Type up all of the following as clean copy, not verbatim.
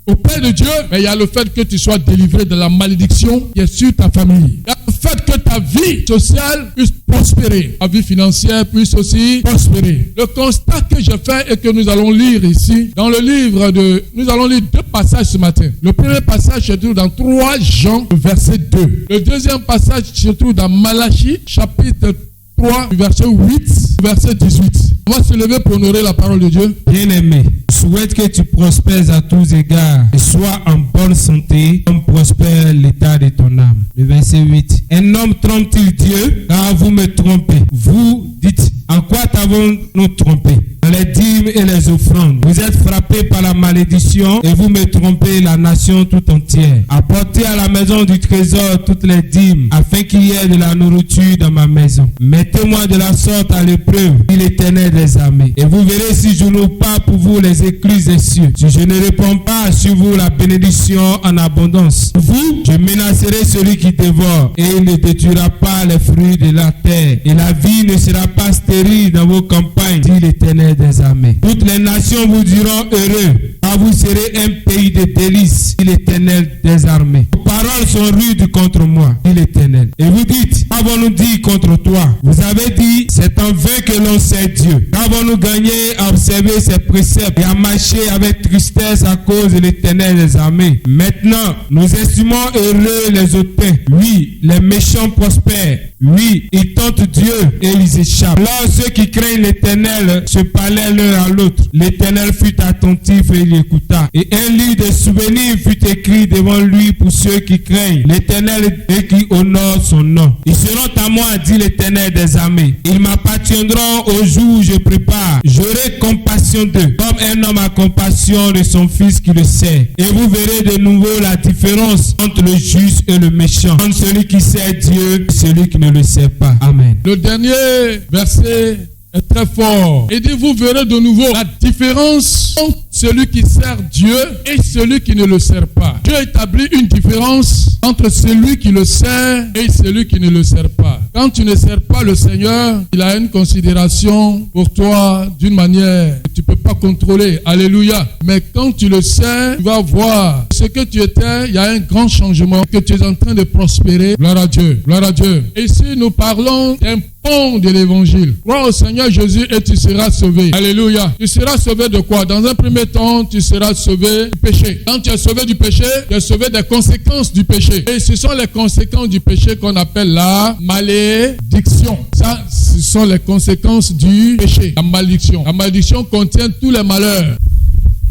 auprès de Dieu, mais il y a le fait que tu sois délivré de la malédiction qui est sur ta famille. Il y a le fait que ta vie sociale puisse prospérer, ta vie financière puisse aussi prospérer. Le constat que je fais et que nous allons lire ici, dans le livre nous allons lire 2 passages ce matin. Le premier passage se trouve dans 3 Jean, verset 2. Le deuxième passage se trouve dans Malachie, chapitre 3, verset 8, verset 18. On va se lever pour honorer la parole de Dieu. Bien-aimé, je souhaite que tu prospères à tous égards et sois en bonne santé comme prospère l'état de ton âme. Le verset 8. Un homme trompe-t-il Dieu? Car vous me trompez. Vous dites, en quoi t'avons-nous trompé? Dans les dîmes et les offrandes. Vous êtes frappés par la malédiction et vous me trompez la nation tout entière. Apportez à la maison du trésor toutes les dîmes afin qu'il y ait de la nourriture dans ma maison. Mettez-moi de la sorte à l'épreuve, dit l'Éternel des armées. Et vous verrez si je n'ouvre pas pour vous les écluses des cieux. Si je ne réponds pas sur vous la bénédiction en abondance. Vous, je menacerai celui qui dévore et il ne détruira pas les fruits de la terre. Et la vie ne sera pas stérile dans vos campagnes, dit l'Éternel des armées. Toutes les nations vous diront heureux, car vous serez un pays de délices, dit l'Éternel des armées. Vos paroles sont rudes contre moi, dit l'Éternel. Et vous dites, qu'avons-nous dit contre toi? Vous avez dit, c'est en vain que l'on sait Dieu. Qu'avons-nous gagné à observer ses préceptes et à marcher avec tristesse à cause de l'Éternel des armées? Maintenant, nous estimons heureux les hautains. Oui, les méchants prospèrent. Oui, ils tentent Dieu et ils échappent. Alors ceux qui craignent l'Éternel se parlaient l'un à l'autre. L'Éternel fut attentif et il écouta. Et un livre de souvenirs fut écrit devant lui pour ceux qui craignent l'Éternel et qui honorent son nom. Ils seront à moi, dit l'Éternel des armées. Ils m'appartiendront au jour où je prépare. J'aurai compassion d'eux, comme un homme a compassion de son fils qui le sait. Et vous verrez de nouveau la différence entre le juste et le méchant, entre celui qui sait Dieu et celui qui ne le sait pas. Amen. Le dernier verset est très fort. Il dit, vous verrez de nouveau la différence entre celui qui sert Dieu et celui qui ne le sert pas. Dieu établit une différence entre celui qui le sert et celui qui ne le sert pas. Quand tu ne sers pas le Seigneur, il a une considération pour toi d'une manière que tu ne peux pas contrôler. Alléluia. Mais quand tu le sers, tu vas voir ce que tu étais, il y a un grand changement, que tu es en train de prospérer. Gloire à Dieu. Gloire à Dieu. Ici, nous parlons d'un pont de l'évangile. Crois au Seigneur Jésus et tu seras sauvé. Alléluia. Tu seras sauvé de quoi? Dans un premier temps, tu seras sauvé du péché. Quand tu es sauvé du péché, tu es sauvé des conséquences du péché. Et ce sont les conséquences du péché qu'on appelle la malédiction. Ça, ce sont les conséquences du péché. La malédiction. La malédiction contient tous les malheurs.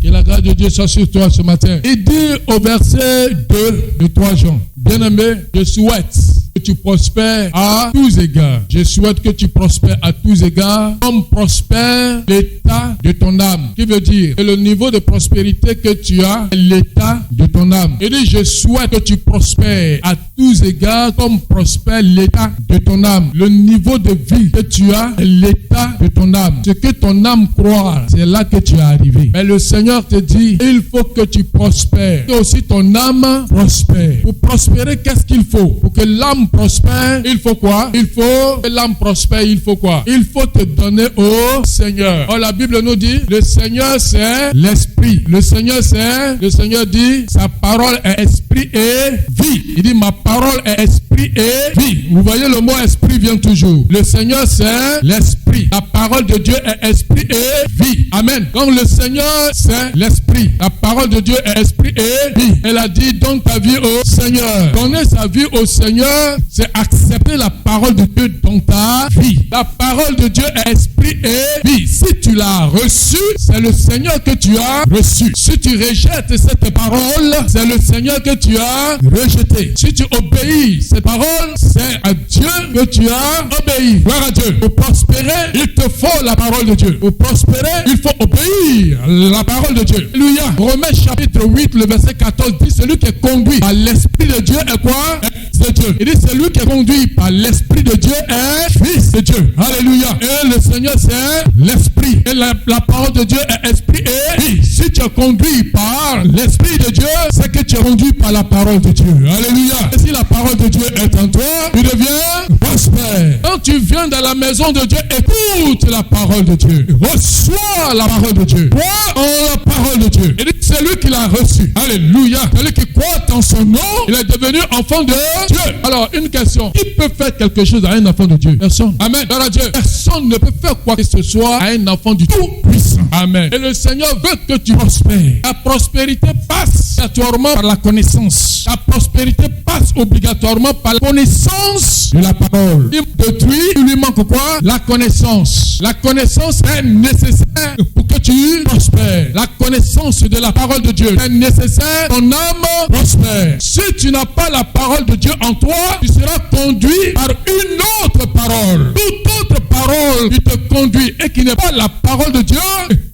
Que la grâce de Dieu soit sur toi ce matin. Il dit au verset 2 de 3 Jean, bien-aimé, je souhaite que tu prospères à tous égards. Je souhaite que tu prospères à tous égards, comme prospère l'état de ton âme. Qui veut dire que le niveau de prospérité que tu as est l'état de ton âme. Il dit, je souhaite que tu prospères à tous égards, comme prospère l'état de ton âme. Le niveau de vie que tu as est l'état de ton âme. Ce que ton âme croit, c'est là que tu es arrivé. Mais le Seigneur te dit, il faut que tu prospères. Que aussi ton âme prospère. Pour prospérer, qu'est-ce qu'il faut? Pour que l'âme prospère, il faut quoi? Il faut que l'âme prospère, il faut quoi? Il faut te donner au Seigneur. Or, la Bible nous dit, le Seigneur c'est l'Esprit. Le Seigneur dit, sa parole est esprit et vie. Il dit, ma parole est esprit et vie. Vous voyez, le mot esprit vient toujours. Le Seigneur c'est l'Esprit. La parole de Dieu est esprit et vie. Amen. Donc le Seigneur c'est l'Esprit. La parole de Dieu est esprit et vie. Elle a dit, donne ta vie au Seigneur. Donner sa vie au Seigneur, c'est accepter la parole de Dieu dans ta vie. La parole de Dieu est esprit et vie. Si tu l'as reçue, c'est le Seigneur que tu as reçu. Si tu rejettes cette parole, c'est le Seigneur que tu as rejeté. Si tu obéis cette parole, c'est à Dieu que tu as obéi. Gloire à Dieu. Pour prospérer, il te faut la parole de Dieu. Pour prospérer, il faut obéir la parole de Dieu. Alléluia. Romains chapitre 8, le verset 14 dit, celui qui est conduit par l'Esprit de Dieu est quoi? de Dieu. Il dit celui qui est conduit par l'Esprit de Dieu est fils de Dieu. Alléluia. Et le Seigneur c'est l'Esprit. Et la parole de Dieu est esprit et vie. Si tu es conduit par l'Esprit de Dieu, c'est que tu es conduit par la parole de Dieu. Alléluia. Et si la parole de Dieu est en toi, tu deviens prospère. Quand tu viens dans la maison de Dieu, écoute la parole de Dieu. Reçois la parole de Dieu. Crois en la parole de Dieu. Et c'est lui qui l'a reçu. Alléluia. Celui qui croit en son nom, il est devenu enfant de Dieu. Alors, une question. Qui peut faire quelque chose à un enfant de Dieu? Personne. Amen. Gloire à Dieu. Personne ne peut faire quoi que ce soit à un enfant du Tout-Puissant. Amen. Et le Seigneur veut que tu prospères. La prospérité passe obligatoirement par la connaissance. La prospérité passe obligatoirement par la connaissance de la parole. Il lui manque quoi? La connaissance. La connaissance est nécessaire pour que tu prospères. La connaissance de la parole de Dieu est nécessaire. Ton âme prospère. Si tu n'as pas la parole de Dieu en toi, tu seras conduit par une autre parole. Toute autre parole qui te conduit et qui n'est pas la parole de Dieu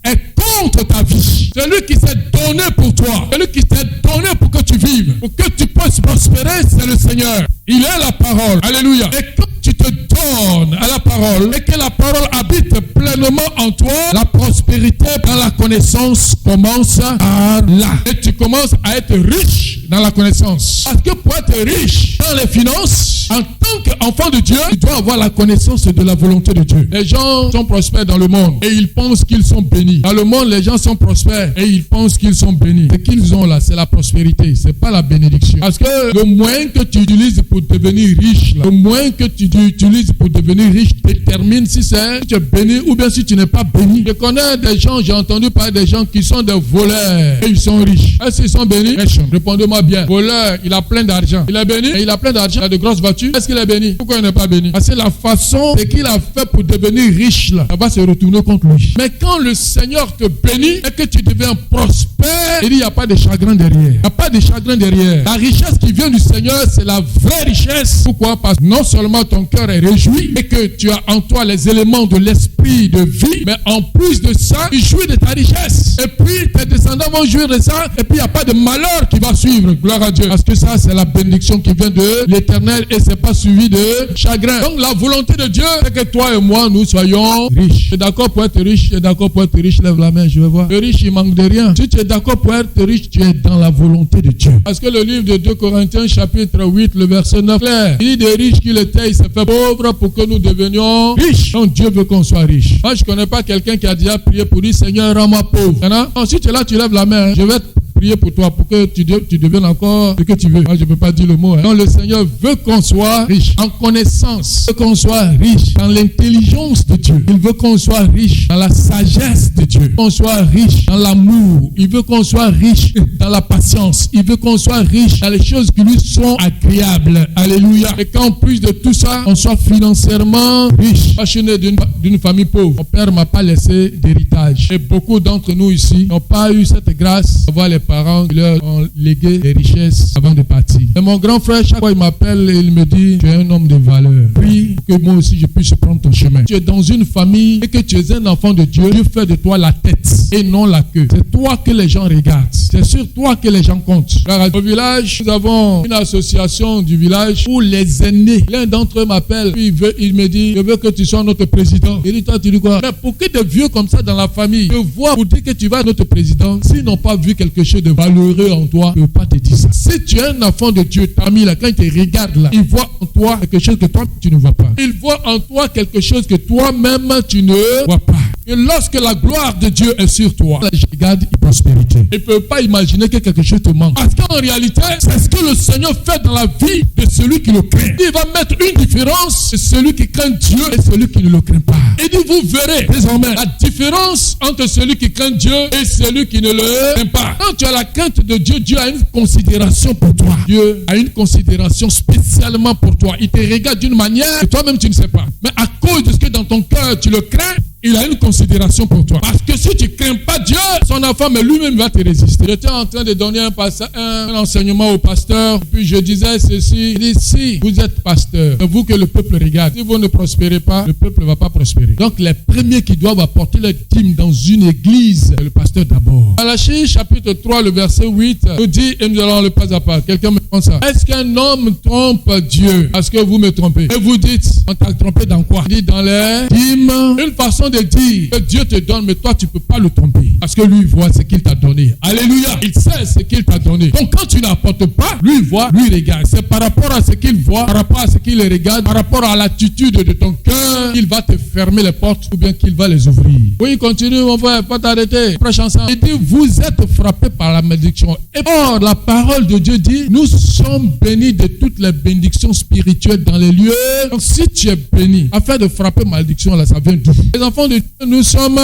est contre ta vie. Celui qui s'est donné pour toi, celui qui s'est donné pour que tu vives, pour que tu puisses prospérer, c'est le Seigneur. Il est la parole. Alléluia. Et quand tu te donnes à la parole et que la parole habite pleinement en toi, la prospérité dans la connaissance commence par là. Et tu commences à être riche dans la connaissance. Parce que pour être riche dans les finances, en tant qu'enfant de Dieu, tu dois avoir la connaissance de la volonté de Dieu. Les gens sont prospères dans le monde et ils pensent qu'ils sont bénis. Dans le monde, les gens sont prospères et ils pensent qu'ils sont bénis. Ce qu'ils ont là, c'est la prospérité, c'est pas la bénédiction. Parce que le moyen que tu utilises pour devenir riche, là, le moyen que tu utilises pour devenir riche détermine si tu es béni ou bien si tu n'es pas béni. Je connais des gens, j'ai entendu parler des gens qui sont des voleurs et ils sont riches. Est-ce qu'ils sont bénis? Répondez-moi bien. Voleur, il a plein d'argent. Il est béni et il a plein d'argent, il a de grosses voitures. Est-ce qu'il est béni? Pourquoi il n'est pas béni? Parce que la façon qu'il a fait pour devenir riche, là, ça va se retourner contre lui. Mais quand le Seigneur te bénit et que tu deviens prospère, il n'y a pas de chagrin derrière. Il n'y a pas de chagrin derrière. La richesse qui vient du Seigneur, c'est la vraie richesse. Pourquoi? Parce que non seulement ton cœur est réjoui et que tu as en toi les éléments de l'esprit de vie, mais en plus de ça, tu jouis de ta richesse. Et puis tes descendants vont jouir de ça et puis il n'y a pas de malheur qui va suivre. Gloire à Dieu. Parce que ça, c'est la bénédiction qui vient de l'Éternel et c'est pas suivi de chagrin. Donc la volonté de Dieu, c'est que toi et moi, nous soyons riches. Tu es d'accord pour être riche? Tu es d'accord pour être riche? Lève la main, je vais voir. Le riche, il manque de rien. Si tu es d'accord pour être riche, tu es dans la volonté de Dieu. Parce que le livre de 2 Corinthiens, chapitre 8, le verset 9, clair, il dit des riches qu'il était, il s'est fait pauvre pour que nous devenions riches. Donc Dieu veut qu'on soit riche. Moi, je ne connais pas quelqu'un qui a déjà prié pour dire Seigneur, rends-moi pauvre. Non, si tu es là, tu lèves la main. Je vais prier pour toi pour que tu deviennes encore ce que tu veux. Moi, je ne peux pas dire le mot. Non, le Seigneur veut qu'on soit riche en connaissance. Il veut qu'on soit riche dans l'intelligence de Dieu. Il veut qu'on soit riche dans la sagesse de Dieu. Qu'on soit riche dans l'amour. Il veut qu'on soit riche dans la patience. Il veut qu'on soit riche dans les choses qui lui sont agréables. Alléluia. Et qu'en plus de tout ça, on soit financièrement riche. Moi, je suis né d'une famille pauvre. Mon père ne m'a pas laissé d'héritage. Et beaucoup d'entre nous ici n'ont pas eu cette grâce d'avoir les parents qui leur ont légué des richesses avant de partir. Et mon grand frère, chaque fois il m'appelle et il me dit tu es un homme de valeur. Prie que moi aussi je puisse prendre ton chemin. Tu es dans une famille et que tu es un enfant de Dieu. Dieu fait de toi la tête et non la queue. C'est toi que les gens regardent. C'est sur toi que les gens comptent. Car au village, nous avons une association du village où les aînés, l'un d'entre eux m'appelle, il me dit je veux que tu sois notre président. Il dit toi tu dis quoi? Mais pour que des vieux comme ça dans la famille te voient pour dire que tu vas être notre président, s'ils n'ont pas vu quelque chose de valeureux en toi, je ne peux pas te dire ça. Si tu es un enfant de Dieu, ta famille là, quand ils te regardent là, ils voient en toi quelque chose que toi tu ne vois pas. Ils voient en toi quelque chose que toi-même tu ne vois pas. Et lorsque la gloire de Dieu est sur toi, je regarde une prospérité. Il ne peut pas imaginer que quelque chose te manque. Parce qu'en réalité, c'est ce que le Seigneur fait dans la vie de celui qui le craint. Il va mettre une différence, c'est celui qui craint Dieu et celui qui ne le craint pas. Et dit, vous verrez désormais la différence entre celui qui craint Dieu et celui qui ne le craint pas. Quand tu as la crainte de Dieu, Dieu a une considération pour toi. Dieu a une considération spécialement pour toi. Il te regarde d'une manière que toi-même tu ne sais pas. Mais à cause de ce que dans ton cœur tu le crains, il a une considération pour toi. Parce que si tu ne crains pas Dieu, son enfant, mais lui-même va te résister. J'étais en train de donner un enseignement au pasteur. Puis je disais ceci. Il dit, si vous êtes pasteur, c'est vous que le peuple regarde. Si vous ne prospérez pas, le peuple ne va pas prospérer. Donc les premiers qui doivent apporter leur dîme dans une église, c'est le pasteur d'abord. Malachie chapitre 3, le verset 8, nous dit, et nous allons le pas à pas. Quelqu'un me prend ça. Est-ce qu'un homme trompe Dieu? Parce que vous me trompez. Et vous dites, on t'a trompé dans quoi? Il dit dans les dîmes. Une façon de dire que Dieu te donne, mais toi tu ne peux pas le tromper. Parce que lui voit ce qu'il t'a donné. Alléluia. Il sait ce qu'il t'a donné. Donc quand tu n'apportes pas, lui voit, lui regarde. C'est par rapport à ce qu'il voit, par rapport à ce qu'il regarde, par rapport à l'attitude de ton cœur, qu'il va te fermer les portes ou bien qu'il va les ouvrir. Oui, continue mon frère, pas t'arrêter. Après chanson. Il dit, vous êtes frappés par la malédiction. Et or, la parole de Dieu dit, nous sommes bénis de toutes les bénédictions spirituelles dans les lieux. Donc si tu es béni, afin de frapper malédiction, là, ça vient d'où? Les enfants de Dieu, nous sommes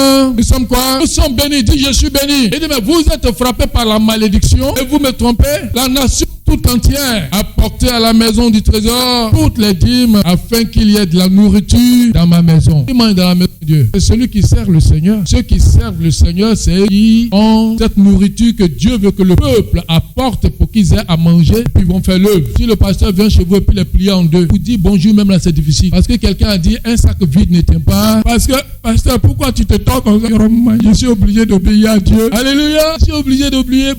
quoi? Nous sommes bénis. Dis, je suis béni. Il dit, mais vous êtes frappés par la malédiction et vous me trompez. La nation tout entière apportez à la maison du trésor toutes les dîmes afin qu'il y ait de la nourriture dans ma maison. Qui mange dans la maison de Dieu? C'est celui qui sert le Seigneur. Ceux qui servent le Seigneur, c'est eux qui ont cette nourriture que Dieu veut que le peuple apporte pour qu'ils aient à manger, puis ils vont faire l'œuvre. Si le pasteur vient chez vous et puis les plier en deux, vous dites bonjour, même là c'est difficile. Parce que quelqu'un a dit un sac vide ne tient pas. Parce que, pasteur, pourquoi tu te tords comme ça? Je suis obligé d'obéir à Dieu. Alléluia. Je suis obligé d'obéir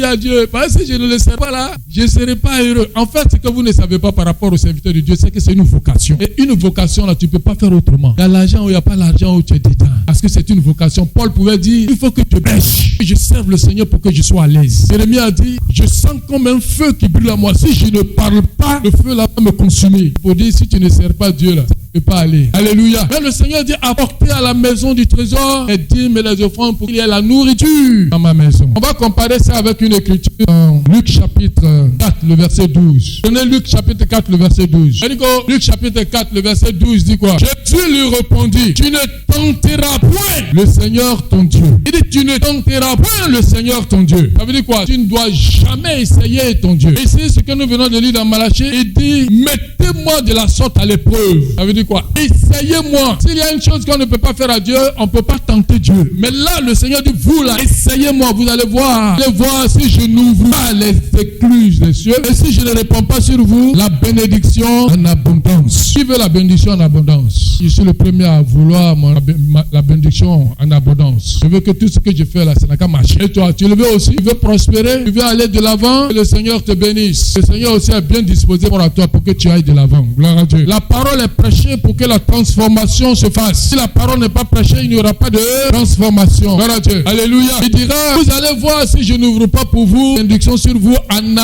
à Dieu. Parce que je ne le sais pas là, je ne serai pas heureux. En fait, ce que vous ne savez pas par rapport au serviteur de Dieu, c'est que c'est une vocation. Et une vocation, là, tu ne peux pas faire autrement. Il y a l'argent ou il n'y a pas l'argent où tu es dedans. Parce que c'est une vocation. Paul pouvait dire, il faut que tu bêches. Je serve le Seigneur pour que je sois à l'aise. Jérémie a dit, je sens comme un feu qui brûle à moi. Si je ne parle pas, le feu là va me consumer. Il faut dire, si tu ne sers pas Dieu là, tu ne peux pas aller. Alléluia. Mais le Seigneur dit, apportez à la maison du trésor et dîmes et les offrandes pour qu'il y ait la nourriture dans ma maison. On va comparer ça avec une écriture dans Luc chapitre 4, le verset 12. Prenez Luc chapitre 4, le verset 12. Luc chapitre 4, le verset 12 dit quoi? Jésus lui répondit, tu ne tenteras point le Seigneur ton Dieu. Il dit, tu ne tenteras point le Seigneur ton Dieu. Ça veut dire quoi? Tu ne dois jamais essayer ton Dieu. Et c'est ce que nous venons de lire dans Malachie. Il dit, mettez-moi de la sorte à l'épreuve. Ça veut dire quoi? Essayez-moi. S'il y a une chose qu'on ne peut pas faire à Dieu, on ne peut pas tenter Dieu. Mais là, le Seigneur dit, vous là, essayez-moi. Vous allez voir. Allez voir si je n'ouvre pas les écluses des cieux. Et si je ne réponds pas sur vous, la bénédiction en abondance. Qui veut la bénédiction en abondance? Je suis le premier à vouloir la bénédiction en abondance. Je veux que tout ce que je fais là, ça n'a qu'à marcher. Et toi, tu le veux aussi? Tu veux prospérer? Tu veux aller de l'avant? Que le Seigneur te bénisse. Le Seigneur aussi est bien disposé pour toi pour que tu ailles de l'avant. Gloire à Dieu. La parole est prêchée pour que la transformation se fasse. Si la parole n'est pas prêchée, il n'y aura pas de transformation. Gloire à Dieu. Alléluia. Il dira, vous allez voir si je n'ouvre pas pour vous, bénédiction sur vous en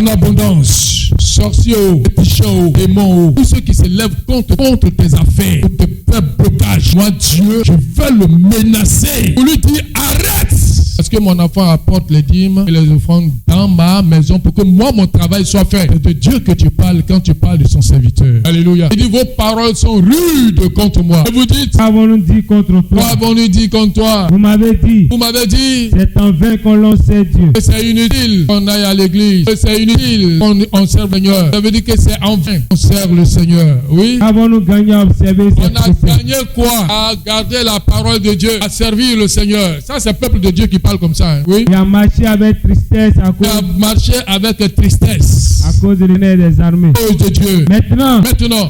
abondance. Sorciers, pécheurs, démons, tous ceux qui se lèvent contre tes affaires, pour te faire blocage. Moi, Dieu, je vais le menacer. Pour lui dire, arrête! Parce que mon enfant apporte les dîmes et les offrandes dans ma maison pour que moi, mon travail soit fait. C'est de Dieu que tu parles quand tu parles de son serviteur. Alléluia. Il dit, vos paroles sont rudes contre moi. Et vous dites, qu'avons-nous dit contre toi? Quoi avons-nous dit contre toi? Vous m'avez dit, c'est en vain qu'on lançait Dieu. Que c'est inutile qu'on aille à l'église. Que c'est inutile qu'on serve le Seigneur. Ça veut dire que c'est en vain qu'on sert le Seigneur. Oui. Avons-nous gagné à observer On a gagné quoi? À garder la parole de Dieu, à servir le Seigneur. Ça, c'est le peuple de Dieu qui parle comme ça. Hein? Oui. Et à marcher avec tristesse à cause. À cause de l'honneur des armées. Oh de Dieu. Maintenant,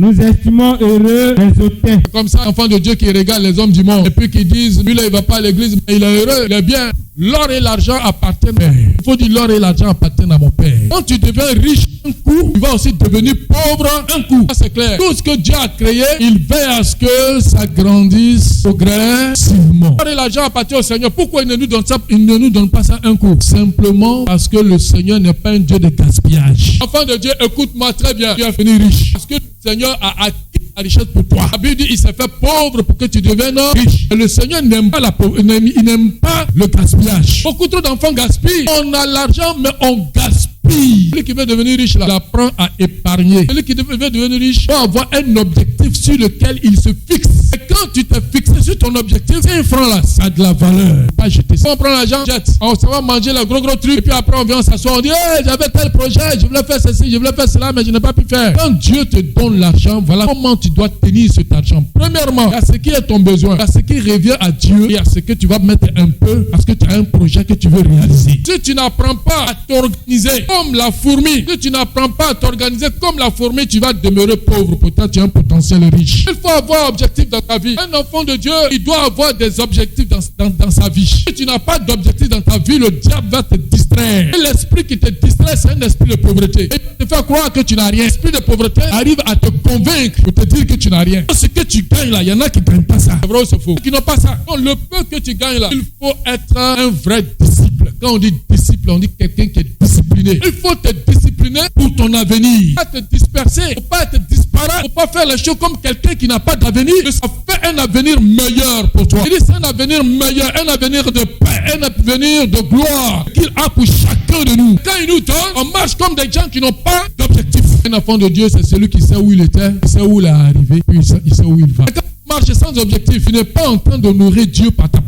nous estimons heureux les auteurs. Comme ça, enfant de Dieu qui regarde les hommes du monde et puis qui disent, lui là, il va pas à l'église, mais il est heureux, il est bien. L'or et l'argent appartiennent. Il faut dire l'or et l'argent appartiennent à mon Père. Quand tu deviens riche un coup, tu vas aussi devenir pauvre un coup. Ça c'est clair. Tout ce que Dieu a créé, il veille à ce que ça grandisse progressivement. L'or et l'argent appartiennent au Seigneur. Pourquoi il ne nous donne ça? Il ne nous donne pas ça un coup. Simplement parce que le Seigneur n'est pas un Dieu de gaspillage. Enfant de Dieu, écoute-moi très bien. Tu es fini riche. Parce que le Seigneur a acquis la richesse pour toi. La Bible dit il s'est fait pauvre pour que tu deviennes riche. Et le Seigneur n'aime pas la pauvreté, il n'aime pas le gaspillage. Beaucoup trop d'enfants gaspillent. On a l'argent, mais on gaspille. Celui qui veut devenir riche, là, il apprend à épargner. Celui qui veut devenir riche doit avoir un objectif sur lequel il se fixe. Et quand tu t'es fixé sur ton ton objectif, 5 francs là, ça a de la valeur. Pas jeter ça. On prend l'argent, jette. Ça va manger le gros truc. Et puis après, on vient s'asseoir. On dit, hey, j'avais tel projet, je voulais faire ceci, je voulais faire cela, mais je n'ai pas pu faire. Quand Dieu te donne l'argent, voilà comment tu dois tenir cet argent. Premièrement, il y a ce qui est ton besoin. Il y a ce qui revient à Dieu. Et il y a ce que tu vas mettre un peu parce que tu as un projet que tu veux réaliser. Si tu n'apprends pas à t'organiser comme la fourmi, si tu n'apprends pas à t'organiser comme la fourmi, tu vas demeurer pauvre. Pourtant, tu as un potentiel riche. Il faut avoir un objectif dans ta vie. Un enfant de Dieu, il doit avoir des objectifs dans sa vie. Si tu n'as pas d'objectif dans ta vie, le diable va te distraire. Et l'esprit qui te distrait, c'est un esprit de pauvreté. Et il te fait croire que tu n'as rien. L'esprit de pauvreté arrive à te convaincre pour te dire que tu n'as rien. Ce que tu gagnes là, il y en a qui ne gagnent pas ça. C'est vrai ou c'est faux? Qui n'ont pas ça. Donc, le peu que tu gagnes là, il faut être un vrai disciple. Quand on dit disciple, on dit quelqu'un qui est discipliné. Il faut te discipliner pour ton avenir. Pas te disperser, il ne faut pas être disparate, il ne faut pas faire les choses comme quelqu'un qui n'a pas d'avenir. Ça fait un avenir meilleur pour toi. Il dit c'est un avenir meilleur, un avenir de paix, un avenir de gloire qu'il a pour chacun de nous. Quand il nous donne, on marche comme des gens qui n'ont pas d'objectif. Un enfant de Dieu, c'est celui qui sait où il était, il sait où il est arrivé, puis il sait où il va. Quand tu marches sans objectif, tu n'es pas en train d'honorer Dieu par ta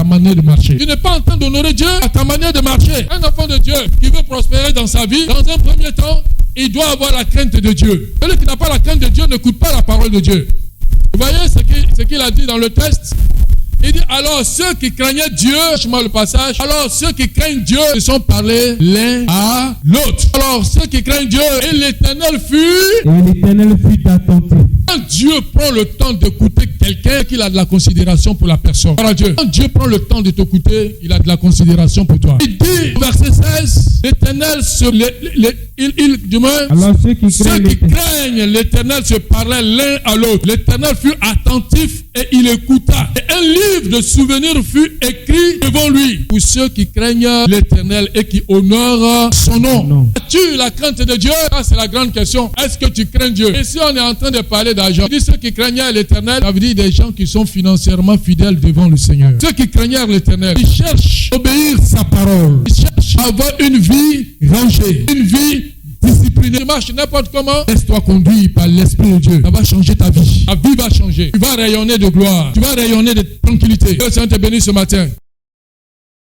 manière de marcher. Tu n'es pas en train d'honorer Dieu à ta manière de marcher. Un enfant de Dieu qui veut prospérer dans sa vie, dans un premier temps, il doit avoir la crainte de Dieu. Celui qui n'a pas la crainte de Dieu n'écoute pas la parole de Dieu. Vous voyez ce qu'il a dit dans le texte? Il dit, alors ceux qui craignaient Dieu, je le passage, alors ceux qui craignent Dieu se sont parlés l'un à l'autre. Alors ceux qui craignent Dieu, et l'Éternel fut attentif. Quand Dieu prend le temps d'écouter quelqu'un, qu'il a de la considération pour la personne. Voilà Dieu. Quand Dieu prend le temps de t'écouter, il a de la considération pour toi. Il dit, verset 16, l'Éternel alors ceux qui craignent l'Éternel se parlaient l'un à l'autre. L'Éternel fut attentif et il écouta. Et un livre de souvenirs fut écrit devant lui pour ceux qui craignent l'Éternel et qui honorent son nom. As-tu la crainte de Dieu? Ça, c'est la grande question. Est-ce que tu crains Dieu? Et si on est en train de parler d'argent, il dit ceux qui craignaient l'Éternel, ça veut dire des gens qui sont financièrement fidèles devant le Seigneur. Ceux qui craignent l'Éternel, ils cherchent à obéir sa parole. Ils cherchent à avoir une vie rangée, une vie discipliné, marche n'importe comment, laisse-toi conduire par l'Esprit de Dieu. Ça va changer ta vie. Ta vie va changer. Tu vas rayonner de gloire. Tu vas rayonner de tranquillité. Que le Seigneur te bénisse ce matin.